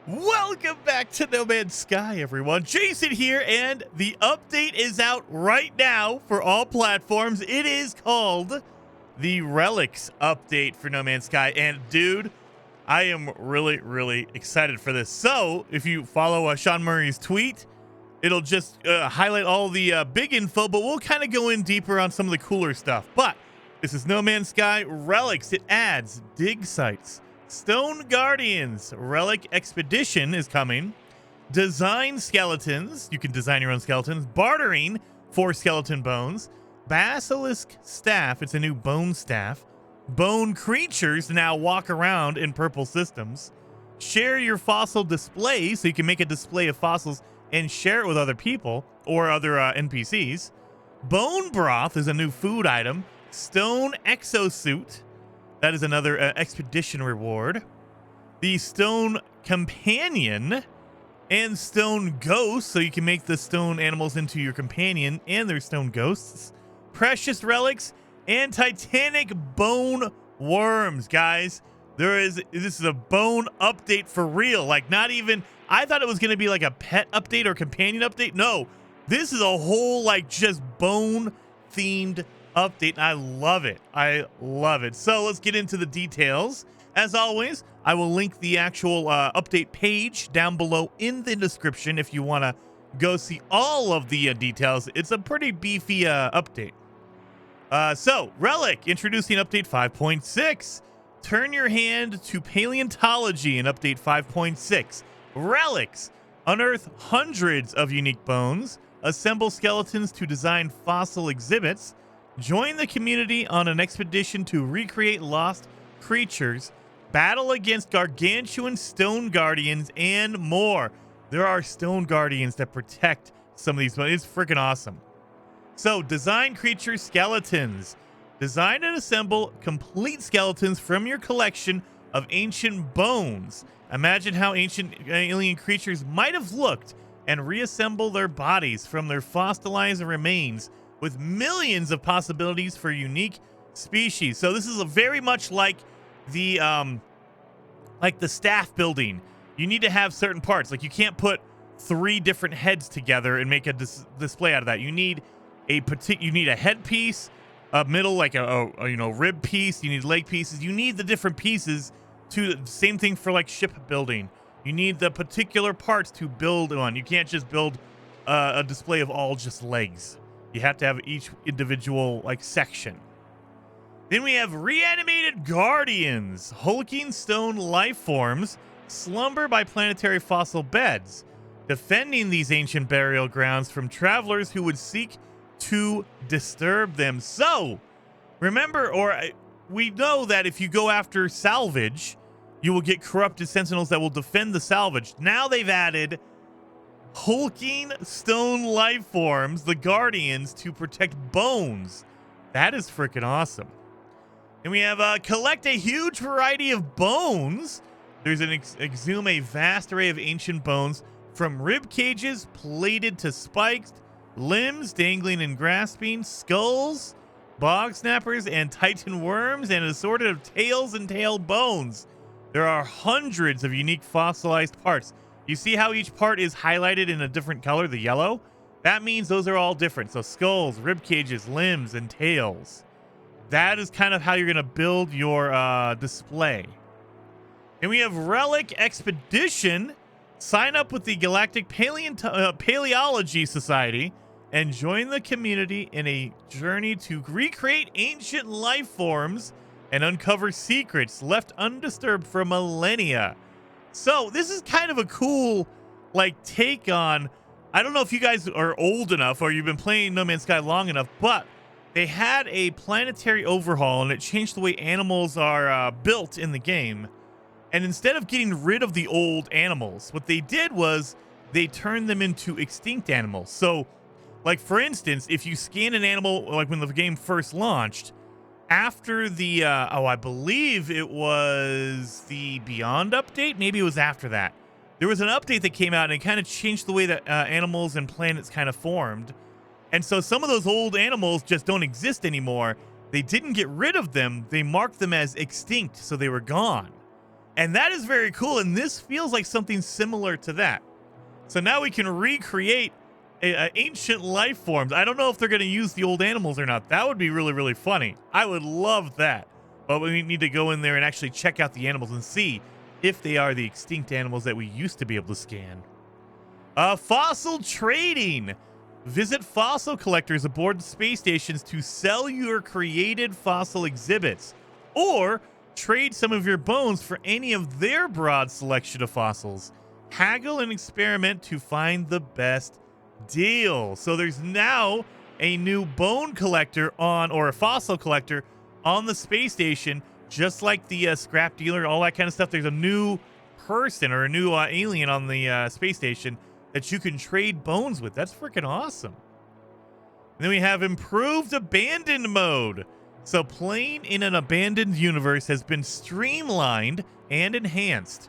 Welcome back to No Man's Sky, everyone. Jason here, and the update is out right now for all platforms. It is called the Relics update for No Man's Sky, and dude, I am really excited for this. So, if you follow Sean Murray's tweet, it'll just highlight all the big info, but we'll kind of go in deeper on some of the cooler stuff. But this is No Man's Sky Relics. It adds dig sites, Stone Guardians, Relic Expedition is coming, design skeletons, you can design your own skeletons, bartering for skeleton bones, basilisk staff, it's a new bone staff, bone creatures now walk around in purple systems, share your fossil display, so you can make a display of fossils and share it with other people or other NPCs, bone broth is a new food item, stone exosuit, that is another expedition reward. The stone companion and stone ghost, so you can make the stone animals into your companion and their stone ghosts. Precious relics and titanic bone worms, guys. This is a bone update for real. Like, not even, I thought it was going to be like a pet update or companion update. No, this is a whole like just bone themed update, and I love it. I love it. So let's get into the details. As always, I will link the actual update page down below in the description if you want to go see all of the details. It's a pretty beefy update. So, Relic, introducing update 5.6. Turn your hand to paleontology in update 5.6. Relics, unearth hundreds of unique bones, assemble skeletons to design fossil exhibits, join the community on an expedition to recreate lost creatures, battle against gargantuan stone guardians, and more. There are stone guardians that protect some of these. It's freaking awesome. So, design creature skeletons. Design and assemble complete skeletons from your collection of ancient bones. Imagine how ancient alien creatures might have looked and reassemble their bodies from their fossilized remains, with millions of possibilities for unique species. So this is a very much like the staff building. You need to have certain parts. Like, you can't put 3 different heads together and make a display out of that. You need a headpiece, a middle, like a rib piece. You need leg pieces. You need the different pieces to same thing for like ship building. You need the particular parts to build on. You can't just build a display of all just legs. You have to have each individual like section. Then we have reanimated guardians. Hulking stone life forms slumber by planetary fossil beds, defending these ancient burial grounds from travelers who would seek to disturb them. So, remember, we know that if you go after salvage, you will get corrupted sentinels that will defend the salvage. Now they've added hulking stone life forms, the guardians, to protect bones. That is freaking awesome. And we have collect a huge variety of bones. There's an exhume a vast array of ancient bones, from rib cages plated to spikes, limbs dangling and grasping, skulls, bog snappers, and titan worms, and assorted of tails and tail bones. There are hundreds of unique fossilized parts. You see how each part is highlighted in a different color, the yellow? That means those are all different. So skulls, rib cages, limbs, and tails. That is kind of how you're going to build your display. And we have Relic Expedition. Sign up with the Galactic Paleology Society and join the community in a journey to recreate ancient life forms and uncover secrets left undisturbed for millennia. So this is kind of a cool like take on, I don't know if you guys are old enough or you've been playing No Man's Sky long enough, but they had a planetary overhaul and it changed the way animals are built in the game. And instead of getting rid of the old animals, what they did was they turned them into extinct animals. So, like, for instance, if you scan an animal, like when the game first launched, after the, I believe it was the Beyond update. Maybe it was after that. There was an update that came out and it kind of changed the way that animals and planets kind of formed. And so some of those old animals just don't exist anymore. They didn't get rid of them. They marked them as extinct, so they were gone. And that is very cool. And this feels like something similar to that. So now we can recreate ancient life forms. I don't know if they're going to use the old animals or not. That would be really, really funny. I would love that. But we need to go in there and actually check out the animals and see if they are the extinct animals that we used to be able to scan. Fossil trading. Visit fossil collectors aboard space stations to sell your created fossil exhibits, or trade some of your bones for any of their broad selection of fossils. Haggle and experiment to find the best deal. So there's now a new bone collector or a fossil collector on the space station, just like the scrap dealer, all that kind of stuff. There's a new person or a new alien on the space station that you can trade bones with. That's freaking awesome. And then we have improved abandoned mode. So playing in an abandoned universe has been streamlined and enhanced.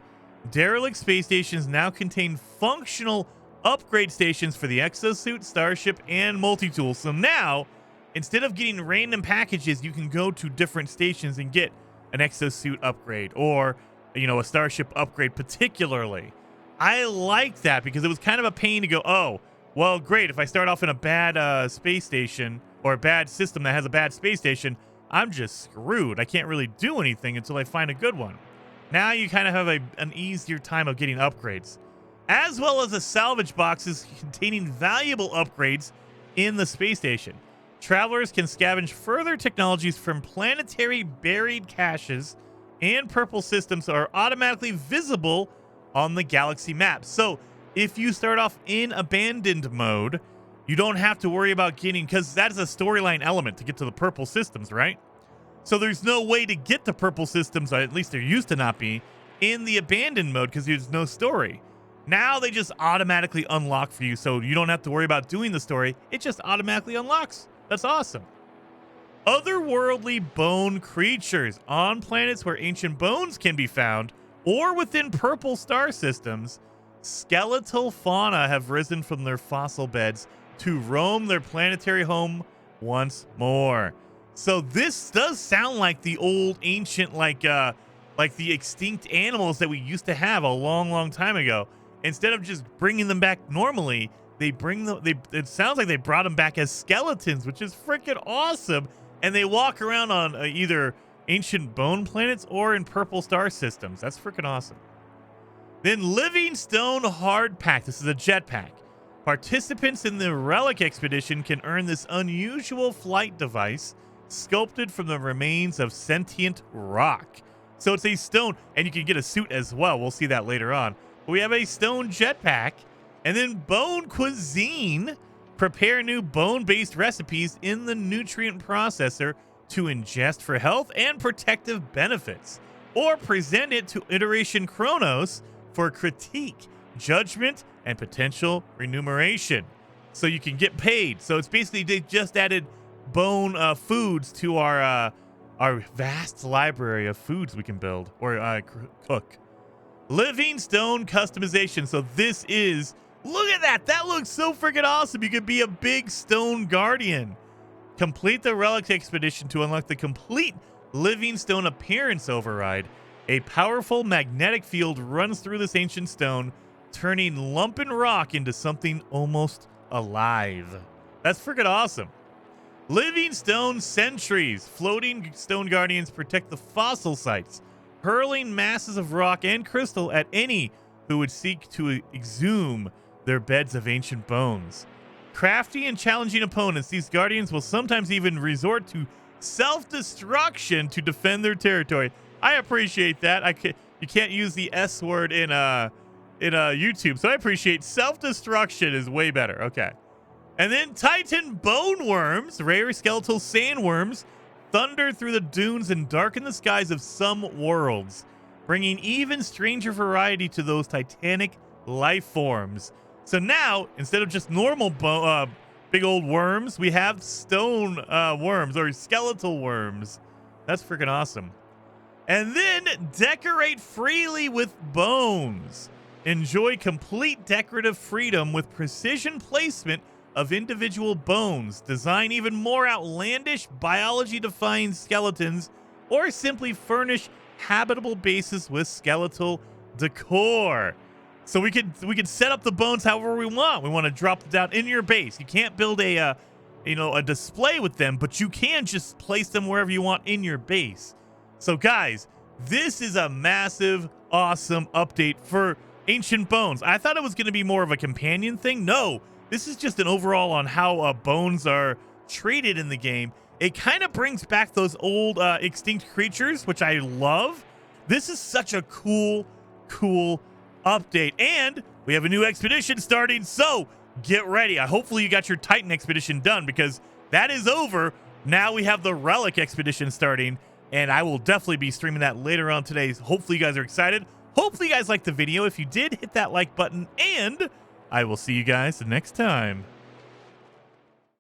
Derelict space stations now contain functional upgrade stations for the exosuit, starship, and multi-tool. So now, instead of getting random packages, you can go to different stations and get an exosuit upgrade or, a starship upgrade particularly. I like that because it was kind of a pain to go, oh, well, great. If I start off in a bad space station or a bad system that has a bad space station, I'm just screwed. I can't really do anything until I find a good one. Now you kind of have an easier time of getting upgrades, as well as the salvage boxes containing valuable upgrades in the space station. Travelers can scavenge further technologies from planetary buried caches, and purple systems are automatically visible on the galaxy map. So if you start off in abandoned mode, you don't have to worry about getting, because that's a storyline element to get to the purple systems, right? So there's no way to get to purple systems, or at least there used to not be, in the abandoned mode because there's no story. Now they just automatically unlock for you, so you don't have to worry about doing the story. It just automatically unlocks. That's awesome. Otherworldly bone creatures on planets where ancient bones can be found, or within purple star systems. Skeletal fauna have risen from their fossil beds to roam their planetary home once more. So this does sound like the old ancient, like the extinct animals that we used to have a long, long time ago. Instead of just bringing them back normally, it sounds like they brought them back as skeletons, which is freaking awesome. And they walk around on either ancient bone planets or in purple star systems. That's freaking awesome. Then Living Stone Hard Pack. This is a jetpack. Participants in the Relic Expedition can earn this unusual flight device sculpted from the remains of sentient rock. So it's a stone, and you can get a suit as well. We'll see that later on. But we have a stone jetpack, and then Bone Cuisine. Prepare new bone-based recipes in the nutrient processor to ingest for health and protective benefits, or present it to Iteration Chronos for critique, judgment, and potential remuneration. So you can get paid. So it's basically they just added bone foods to our vast library of foods we can build or cook. Living Stone customization. So this is, look at that. That looks so freaking awesome. You could be a big stone guardian. Complete the Relic Expedition to unlock the complete Living Stone appearance override. A powerful magnetic field runs through this ancient stone, turning lumpen rock into something almost alive. That's freaking awesome. Living Stone Sentries. Floating stone guardians protect the fossil sites, hurling masses of rock and crystal at any who would seek to exhume their beds of ancient bones. Crafty and challenging opponents, these guardians will sometimes even resort to self-destruction to defend their territory. I appreciate that. You can't use the S word in YouTube, so I appreciate self-destruction is way better. Okay. And then Titan Bone Worms, rare skeletal sandworms, thunder through the dunes and darken the skies of some worlds, bringing even stranger variety to those titanic life forms. So now, instead of just normal big old worms, we have stone worms or skeletal worms. That's freaking awesome. And then decorate freely with bones. Enjoy complete decorative freedom with precision placement of individual bones. Design even more outlandish biology-defined skeletons, or simply furnish habitable bases with skeletal decor. So we can set up the bones however we want. We want to drop them down in your base. You can't build a a display with them, but you can just place them wherever you want in your base. So guys, this is a massive, awesome update for Ancient Bones. I thought it was going to be more of a companion thing. No, this is just an overall on how bones are treated in the game. It kind of brings back those old extinct creatures, which I love. This is such a cool update. And we have a new expedition starting, so get ready. Hopefully you got your Titan expedition done, because that is over. Now we have the Relic Expedition starting, and I will definitely be streaming that later on today. Hopefully you guys are excited. Hopefully you guys liked the video. If you did, hit that like button, and I will see you guys next time.